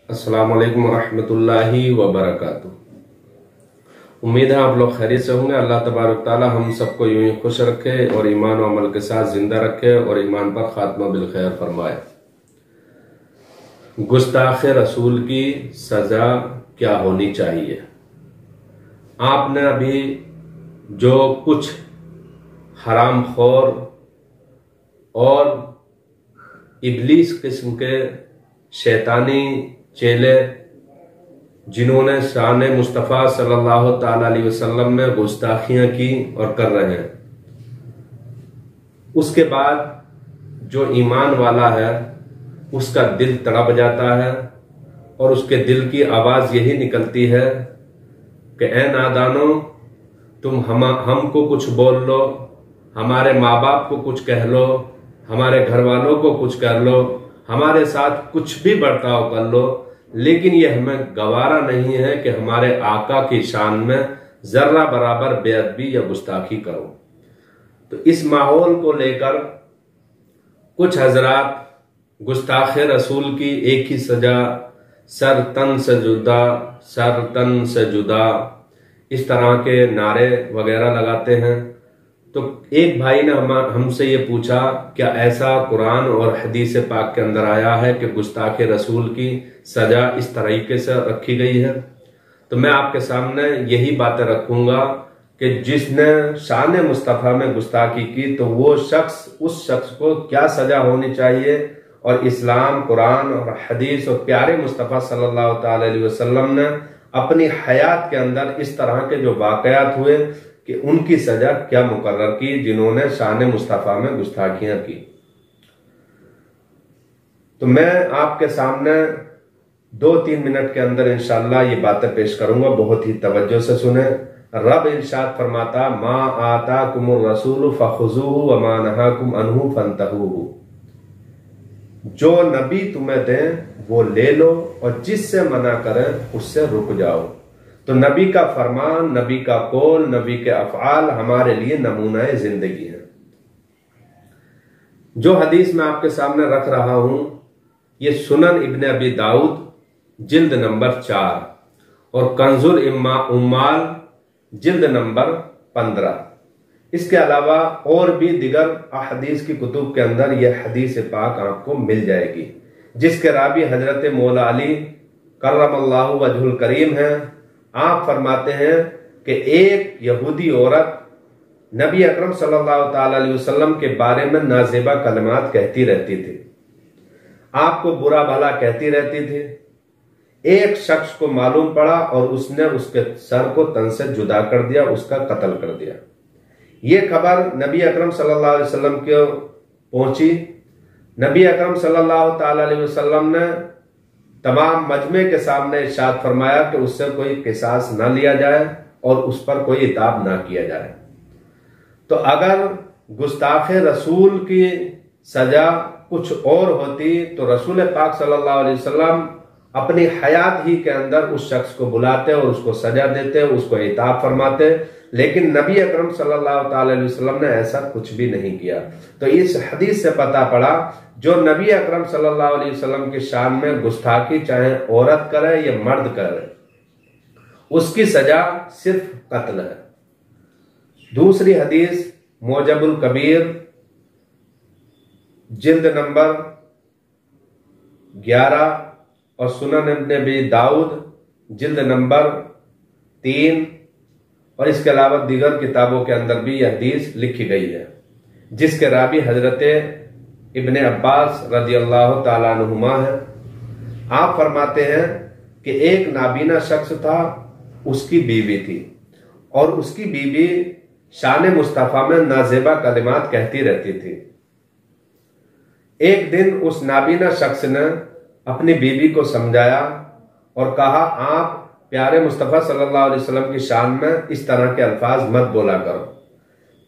अस्सलाम वालेकुम रहमतुल्लाहि व बरकातुहू। उम्मीद है आप लोग खैरियत से होंगे। अल्लाह तबारक ताला हम सबको यूं ही खुश रखे और ईमान और अमल के साथ जिंदा रखे और ईमान पर खात्मा बिल खैर फरमाए। गुस्ताख रसूल की सजा क्या होनी चाहिए? आपने अभी जो कुछ हराम खोर और इब्लीस किस्म के शैतानी चेले जिन्होंने शान मुस्तफ़ा सल्लल्लाहु ताला अलैहि वसल्लम में गुस्ताखियां की और कर रहे हैं, उसके बाद जो ईमान वाला है उसका दिल तड़प जाता है और उसके दिल की आवाज यही निकलती है कि ए नादानो, तुम हमको कुछ बोल लो, हमारे माँ बाप को कुछ कह लो, हमारे घर वालों को कुछ कर लो, हमारे साथ कुछ भी बर्ताव कर लो, लेकिन यह हमें गवारा नहीं है कि हमारे आका की शान में जर्रा बराबर बेअदबी या गुस्ताखी करो। तो इस माहौल को लेकर कुछ हजरात गुस्ताख रसूल की एक ही सजा, सर तन से जुदा, सर तन से जुदा, इस तरह के नारे वगैरह लगाते हैं। तो एक भाई ने हमसे ये पूछा, क्या ऐसा कुरान और हदीस पाक के अंदर आया है कि गुस्ताख रसूल की सजा इस तरीके से रखी गई है? तो मैं आपके सामने यही बातें रखूंगा कि जिसने शान मुस्तफ़ा में गुस्ताखी की तो वो शख्स, उस शख्स को क्या सजा होनी चाहिए, और इस्लाम, कुरान और हदीस और प्यारे मुस्तफ़ा सल्लल्लाहु ताला अलैहि वसल्लम ने अपनी हयात के अंदर इस तरह के जो वाकयात हुए कि उनकी सजा क्या मुकर्रर की जिन्होंने शान मुस्तफ़ा में गुस्ताखियां की। तो मैं आपके सामने 2-3 मिनट के अंदर इंशाअल्लाह ये बातें पेश करूंगा, बहुत ही तवज्जो से सुने। रब इरशाद फरमाता, मा आताकुमुर रसूल फखुजूहु व मा नहाकुम अन्हु फंतहूहु। जो नबी तुम्हें दें वो ले लो और जिससे मना करें उससे रुक जाओ। तो नबी का फरमान, नबी का कौल, नबी के अफ़आल हमारे लिए नमूना जिंदगी है। जो हदीस मैं आपके सामने रख रहा हूं ये सुनन इब्ने अबी दाऊद जिल्द नंबर 4 और कंजुल उम्माल जिल्द नंबर 15। इसके अलावा और भी दिगर अहदीस की कुतुब के अंदर यह हदीस पाक आपको मिल जाएगी, जिसके रावी हजरत मौला अली करमल्लाहु वजहुल करीम है। आप फरमाते हैं कि एक यहूदी औरत नबी अकरम सल्लल्लाहु ताला अलैहि वसल्लम के बारे में नाज़ेबा कलमात कहती रहती थी, आपको बुरा भला कहती रहती थी। एक शख्स को मालूम पड़ा और उसने उसके सर को तन से जुदा कर दिया, उसका कत्ल कर दिया। यह खबर नबी अकरम सल्लल्लाहु अलैहि वसल्लम को पहुंची। नबी अकरम सल्लल्लाहु ताला अलैहि वसल्लम ने तमाम मजमे के सामने इरशाद फरमाया कि उससे कोई किसास न लिया जाए और उस पर कोई इताब ना किया जाए। तो अगर गुस्ताख रसूल की सजा कुछ और होती तो रसूल पाक सल्लल्लाहु अलैहि वसल्लम अपनी हयात ही के अंदर उस शख्स को बुलाते और उसको सजा देते, उसको इताब फरमाते, लेकिन नबी अकरम सल्लल्लाहु ताला अलैहि वसल्लम ने ऐसा कुछ भी नहीं किया। तो इस हदीस से पता पड़ा जो नबी अकरम सल्लल्लाहु अलैहि वसल्लम की शान में गुस्ताखी चाहे औरत करे या मर्द करे, उसकी सजा सिर्फ कत्ल है। दूसरी हदीस मोजबुल कबीर जिल्द नंबर 11 और सुनन इब्ने अबी दाऊद जिल्द नंबर 3 और इसके अलावा दीगर किताबों के अंदर भी यह हदीस लिखी गई है, जिसके रावी हजरत इब्ने अब्बास रज़ियल्लाहु ताला अन्हुमा है। आप फरमाते हैं कि एक नाबीना शख्स था, उसकी बीवी थी और उसकी बीवी शान मुस्तफ़ा में नाज़ेबा कलिमात कहती रहती थी। एक दिन उस नाबीना शख्स ने अपनी बीवी को समझाया और कहा, आप प्यारे मुस्तफ़ा सल्लल्लाहु अलैहि वसल्लम की शान में इस तरह के अल्फाज मत बोला करो।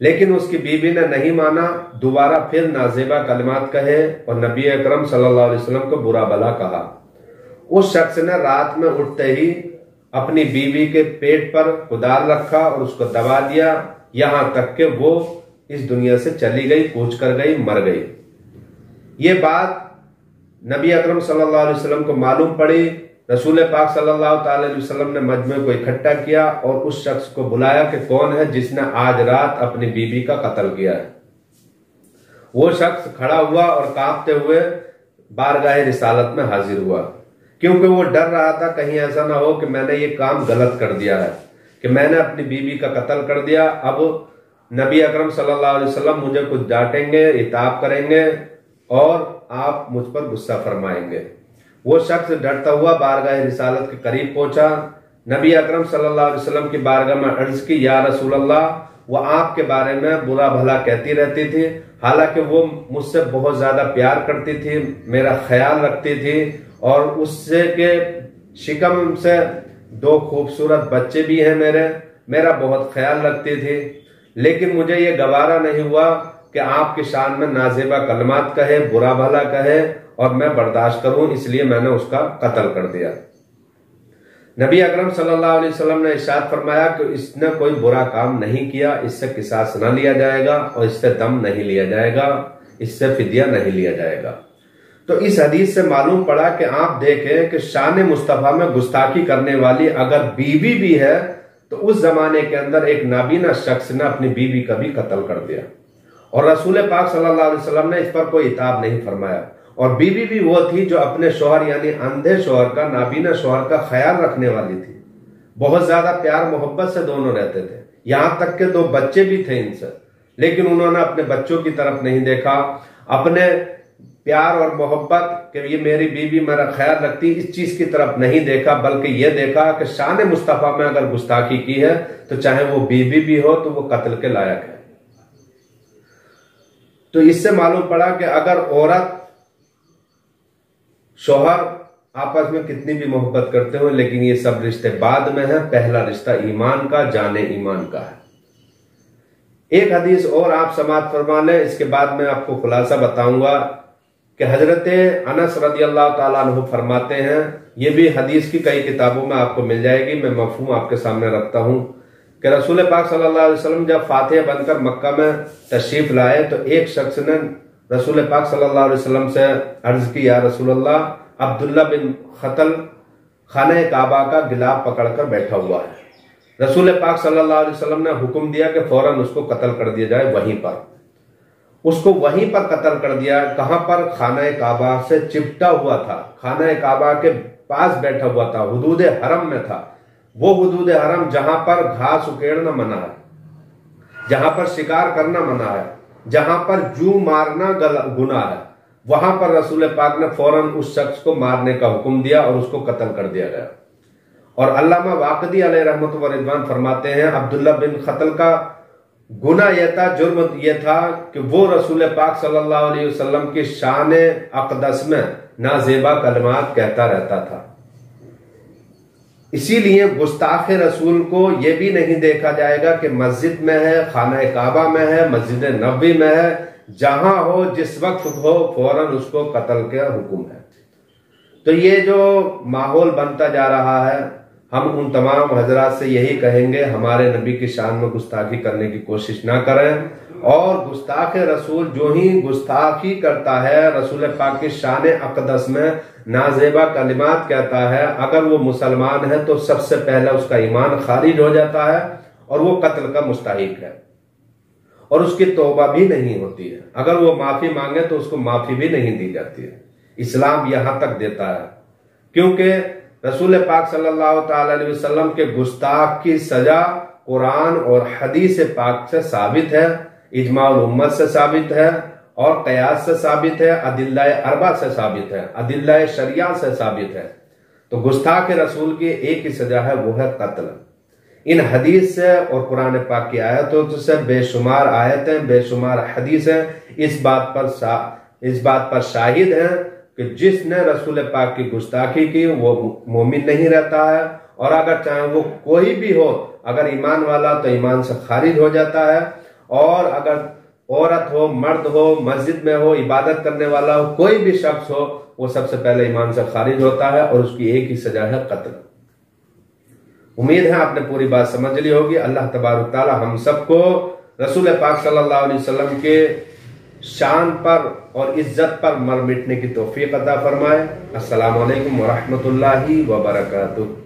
लेकिन उसकी बीवी ने नहीं माना, दोबारा फिर नाज़ेबा कलिमात कहे और नबी अकरम सल्लल्लाहु अलैहि वसल्लम को बुरा भला कहा। उस शख्स ने रात में उठते ही अपनी बीवी के पेट पर कुदाल रखा और उसको दबा दिया, यहां तक कि वो इस दुनिया से चली गई, कूच कर गई, मर गई। ये बात नबी अकरम सल्लल्लाहु अलैहि वसल्लम को मालूम पड़ी, रसूल पाक सल्लल्लाहु अलैहि वसल्लम ने मजमे को इकट्ठा किया और उस शख्स को बुलाया कि कौन है जिसने आज रात अपनी बीबी का कत्ल किया है। वो शख्स खड़ा हुआ और कांपते हुए बारगाह रिसालत में हाजिर हुआ, क्योंकि वो डर रहा था कहीं ऐसा ना हो कि मैंने ये काम गलत कर दिया है, कि मैंने अपनी बीबी का कत्ल कर दिया। अब नबी अकरम सल्लल्लाहु अलैहि वसल्लम मुझे कुछ डांटेंगे, इताब करेंगे और आप मुझ पर गुस्सा फरमाएंगे। वो शख्स डरता हुआ बारगाह रिसालत के करीब पहुंचा, नबी अकरम सल्लल्लाहु अलैहि वसल्लम की बारगाह में अर्ज की, या रसूल अल्लाह, वो आपके बारे में बुरा भला कहती रहती थी, हालांकि वो मुझसे बहुत ज्यादा प्यार करती थी, मेरा ख्याल रखती थी और उससे के शिकम से 2 खूबसूरत बच्चे भी हैं, मेरा बहुत ख्याल रखती थी, लेकिन मुझे ये गवारा नहीं हुआ कि आपकी शान में नाजेबा कलमात कहे, बुरा भला कहे और मैं बर्दाश्त करूं, इसलिए मैंने उसका कत्ल कर दिया। नबी अकरम सल्लल्लाहु अलैहि वसल्लम ने इरशाद फरमाया कि इसने कोई बुरा काम नहीं किया, इससे किसास न लिया जाएगा और इससे दम नहीं लिया जाएगा, इससे फिदिया नहीं लिया जाएगा। तो इस हदीस से मालूम पड़ा कि आप देखें कि शान मुस्तफा में गुस्ताखी करने वाली अगर बीवी भी है तो उस जमाने के अंदर एक नाबीना शख्स ने अपनी बीवी का भी कत्ल कर दिया और रसूल पाक सल्लल्लाहु अलैहि वसल्लम ने इस पर कोई इताब नहीं फरमाया। और बीवी भी वो थी जो अपने शोहर यानी अंधे शोहर का, नाबीना शोहर का ख्याल रखने वाली थी, बहुत ज्यादा प्यार मोहब्बत से दोनों रहते थे, यहां तक के 2 बच्चे भी थे इनसे, लेकिन उन्होंने अपने बच्चों की तरफ नहीं देखा, अपने प्यार और मोहब्बत कि ये मेरी बीवी मेरा ख्याल रखती, इस चीज की तरफ नहीं देखा, बल्कि ये देखा कि शान मुस्तफा में अगर गुस्ताखी की है तो चाहे वो बीवी भी हो तो वो कत्ल के लायक है। तो इससे मालूम पड़ा कि अगर औरत शौहर आपस में कितनी भी मोहब्बत करते हो, लेकिन ये सब रिश्ते बाद में है, पहला रिश्ता ईमान का, जाने ईमान का है। एक हदीस और आप समाअत फरमा लें, इसके बाद मैं आपको खुलासा बताऊंगा कि हजरत अनस रदियल्लाहु ताला अन्हु फरमाते हैं, ये भी हदीस की कई किताबों में आपको मिल जाएगी, मैं मफहूम आपके सामने रखता हूं कि रसूल पाक सल्लल्लाहु अलैहि वसल्लम जब फातिहा बनकर मक्का में तशरीफ लाए तो एक शख्स ने रसूल पाक सल्लल्लाहु अलैहि वसल्लम से अर्ज की, या रसूल अल्लाह, अब्दुल्ला बिन खतल खाने काबा का गिलाफ पकड़कर बैठा हुआ है। रसूल पाक सल्लल्लाहु अलैहि वसल्लम ने हुक्म दिया कि फौरन उसको कत्ल कर दिया जाए, वहीं पर उसको वहीं पर कत्ल कर दिया। कहां पर? खाना काबा से चिपटा हुआ था, खाना काबा के पास बैठा हुआ था, हुदूद हरम में था। वो हुदूद हरम जहां पर घास उकेड़ना मना है, जहां पर शिकार करना मना है, जहां पर जू मारना गुनाह है, वहां पर रसूल पाक ने फौरन उस शख्स को मारने का हुक्म दिया और उसको कत्ल कर दिया गया। और अल्लामा वाक़दी अलैहि रहमत व रिज़वान फरमाते हैं, अब्दुल्ला बिन खतल का गुनाह यह था, जुर्म यह था कि वो रसूल पाक सल्लल्लाहु अलैहि वसल्लम की शान अक़दस में नाज़ेबा कलमात कहता रहता था। इसीलिए गुस्ताखे रसूल को यह भी नहीं देखा जाएगा कि मस्जिद में है, खाना काबा में है, मस्जिद नबवी में है, जहां हो जिस वक्त हो फौरन उसको कत्ल का हुक्म है। तो ये जो माहौल बनता जा रहा है, हम उन तमाम हजरात से यही कहेंगे, हमारे नबी की शान में गुस्ताखी करने की कोशिश ना करें। और गुस्ताखे रसूल जो ही गुस्ताखी करता है, रसूल पाक की शान अक़दस में नाज़ेबा कलिमात कहता है, अगर वो मुसलमान है तो सबसे पहले उसका ईमान खारिज हो जाता है और वो कत्ल का मुस्तहिक है और उसकी तौबा भी नहीं होती है। अगर वो माफी मांगे तो उसको माफी भी नहीं दी जाती है। इस्लाम यहां तक देता है, क्योंकि रसूल पाक सल्लल्लाहु ताला अलैहि वसल्लम के गुस्ताख की सजा कुरान और हदीस पाक से साबित है, इजमाउल उम्मत से साबित है और कयास से साबित है, अदिल्लाए अरबा से साबित है, अदिल्लाए शरिया से साबित है। तो गुस्ताख रसूल की एक ही सजा है, वो है कत्ल। इन हदीस से और कुरान पाक की आयतों से बेशुमार आयतें, बेशुमार हदीसें इस बात पर शाहिद हैं कि जिसने रसूल पाक की गुस्ताखी की वो मोमिन नहीं रहता है। और अगर चाहे वो कोई भी हो, अगर ईमान वाला तो ईमान से खारिज हो जाता है, और अगर औरत हो, मर्द हो, मस्जिद में हो, इबादत करने वाला हो, कोई भी शख्स हो, वो सबसे पहले ईमान से खारिज होता है और उसकी एक ही सजा है, कत्ल। उम्मीद है आपने पूरी बात समझ ली होगी। अल्लाह तबारक ताला हम सबको रसूल पाक सल्लल्लाहु अलैहि वसल्लम के शान पर और इज्जत पर मर मिटने की तौफीक अता फरमाए। अस्सलामु अलैकुम व रहमतुल्लाहि व बरकातुहू।